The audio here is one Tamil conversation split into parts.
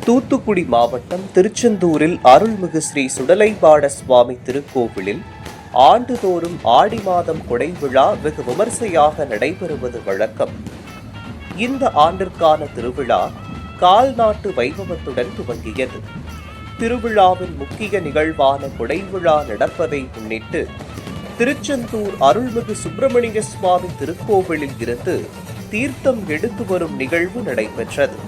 தூத்துக்குடி மாவட்டம் திருச்செந்தூரில் அருள்மிகு ஸ்ரீ சுடலைமாட சுவாமி திருக்கோவிலில் ஆண்டுதோறும் ஆடி மாதம் கொடை விழா வெகு விமர்சையாக நடைபெறுவது வழக்கம். இந்த ஆண்டிற்கான திருவிழா கால்நாட்டு வைபவத்துடன் துவங்கியது. திருவிழாவின் முக்கிய நிகழ்வான கொடை விழா நடப்பதை முன்னிட்டு திருச்செந்தூர் அருள்மிகு சுப்பிரமணிய சுவாமி திருக்கோவிலில் இருந்து தீர்த்தம் எடுத்து வரும் நிகழ்வு நடைபெற்றது.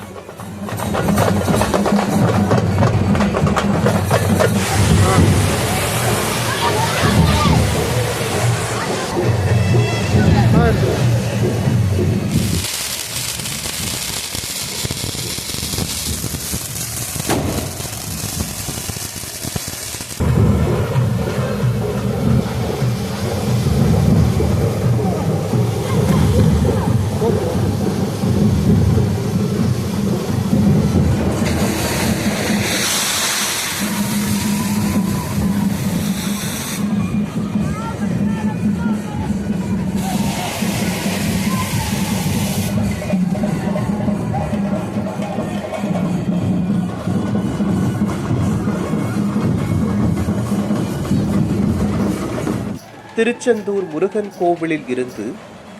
திருச்செந்தூர் முருகன் கோவிலில் இருந்து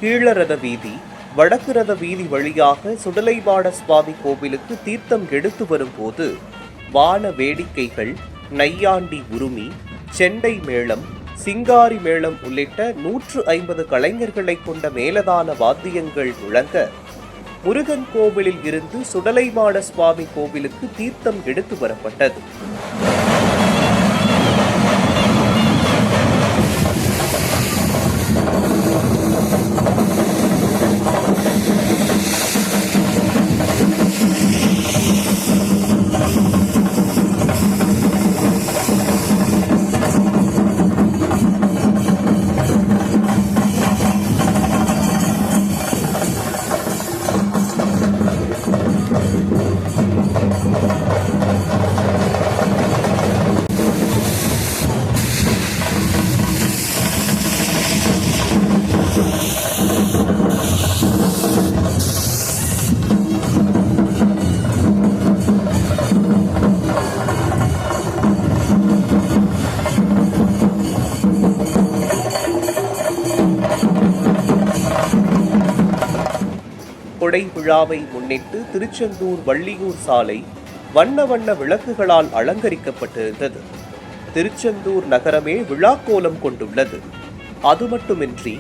கீழரத வீதி, வடக்கு ரத வீதி வழியாக சுடலைமாட சுவாமி கோவிலுக்கு தீர்த்தம் எடுத்து வரும்போது வான வேடிக்கைகள், நையாண்டி உருமி, செண்டை மேளம், சிங்காரி மேளம் உள்ளிட்ட 150 கலைஞர்களை கொண்ட மேலதான வாத்தியங்கள் முழங்க முருகன் கோவிலில் இருந்து சுடலைமாட சுவாமி கோவிலுக்கு தீர்த்தம் எடுத்து வரப்பட்டது. கொடை விழாவை முன்னிட்டு திருச்செந்தூர் வள்ளியூர் சாலை வண்ண வண்ண விளக்குகளால் அலங்கரிக்கப்பட்டிருந்தது. திருச்செந்தூர் நகரமே விழாக்கோலம் கொண்டுள்ளது. அது மட்டுமின்றி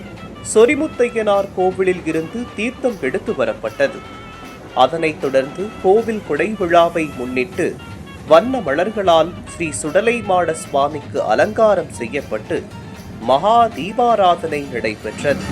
சொரிமுத்தையனார் கோவிலில் இருந்து தீர்த்தம் எடுத்து வரப்பட்டது. அதனைத் தொடர்ந்து கோவில் கொடை விழாவை முன்னிட்டு வண்ண மலர்களால் ஸ்ரீ சுடலைமாட சுவாமிக்கு அலங்காரம் செய்யப்பட்டு மகா தீபாராதனை நடைபெற்றது.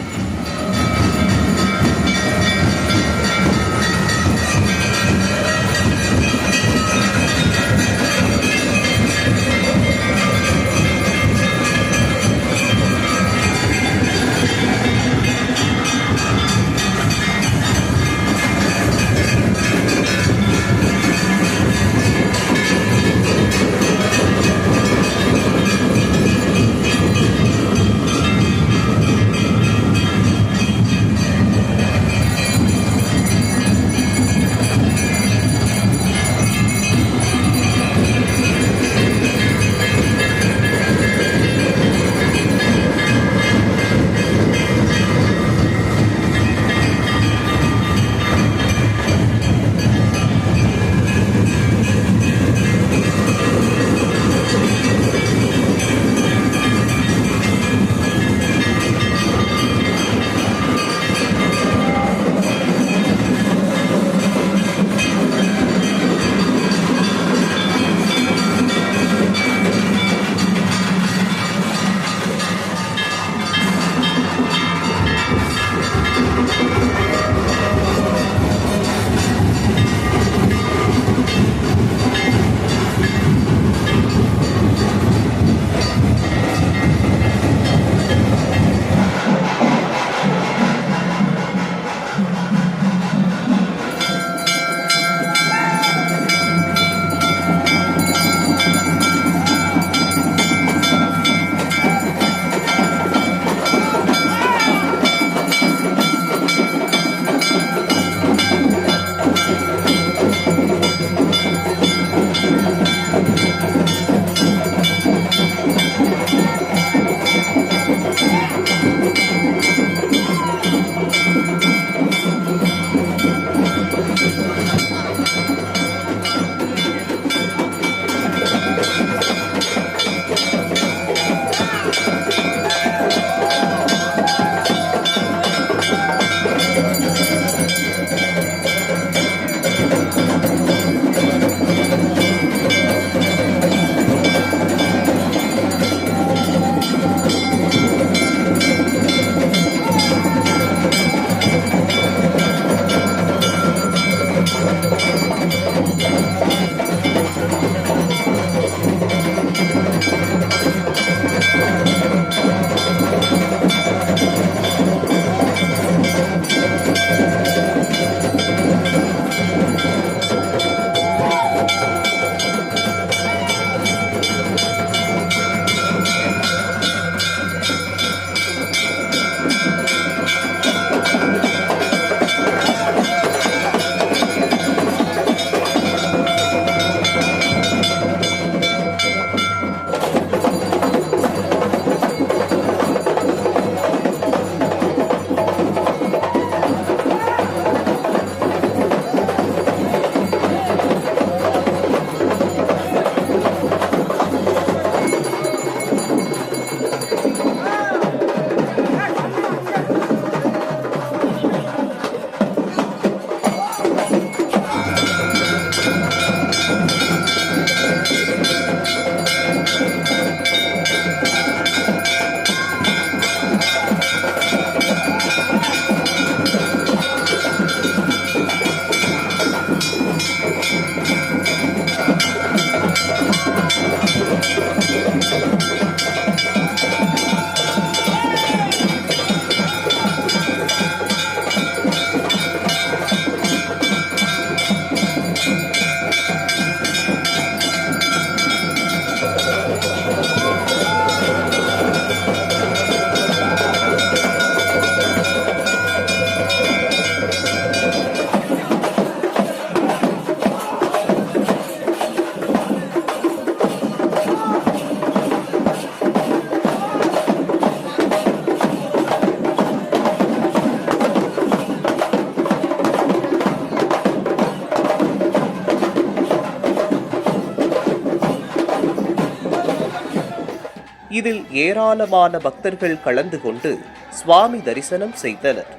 இதில் ஏராளமான பக்தர்கள் கலந்து கொண்டு சுவாமி தரிசனம் செய்தனர்.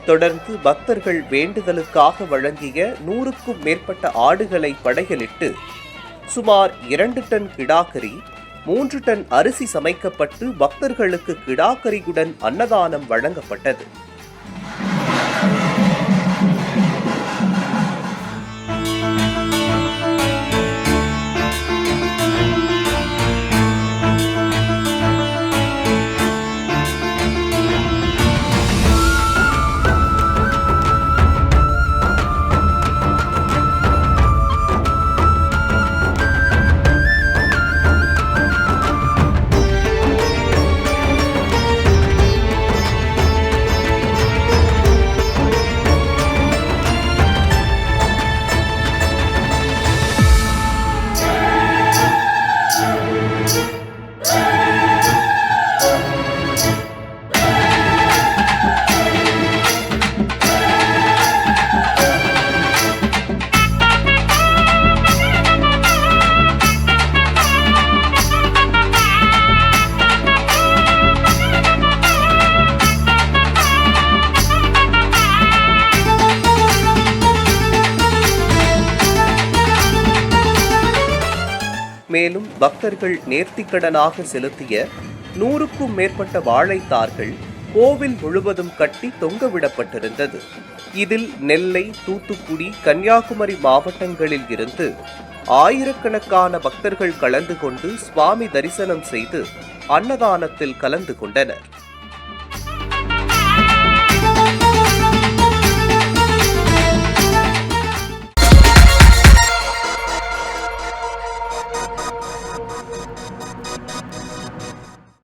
தொடர்ந்து பக்தர்கள் வேண்டுதலுக்காக வழங்கிய 100க்கும் மேற்பட்ட ஆடுகளை படையலிட்டு சுமார் 2 டன் கிடாக்கரி, 3 டன் அரிசி சமைக்கப்பட்டு பக்தர்களுக்கு கிடாக்கரியுடன் அன்னதானம் வழங்கப்பட்டது. மேலும் பக்தர்கள் நேர்த்திக்கடனாக செலுத்திய 100க்கும் மேற்பட்ட வாழைத்தார்கள் கோவில் முழுவதும் கட்டி தொங்கவிடப்பட்டிருந்தது. இதில் நெல்லை, தூத்துக்குடி, கன்னியாகுமரி மாவட்டங்களில் இருந்து ஆயிரக்கணக்கான பக்தர்கள் கலந்து கொண்டு சுவாமி தரிசனம் செய்து அன்னதானத்தில் கலந்து கொண்டனர்.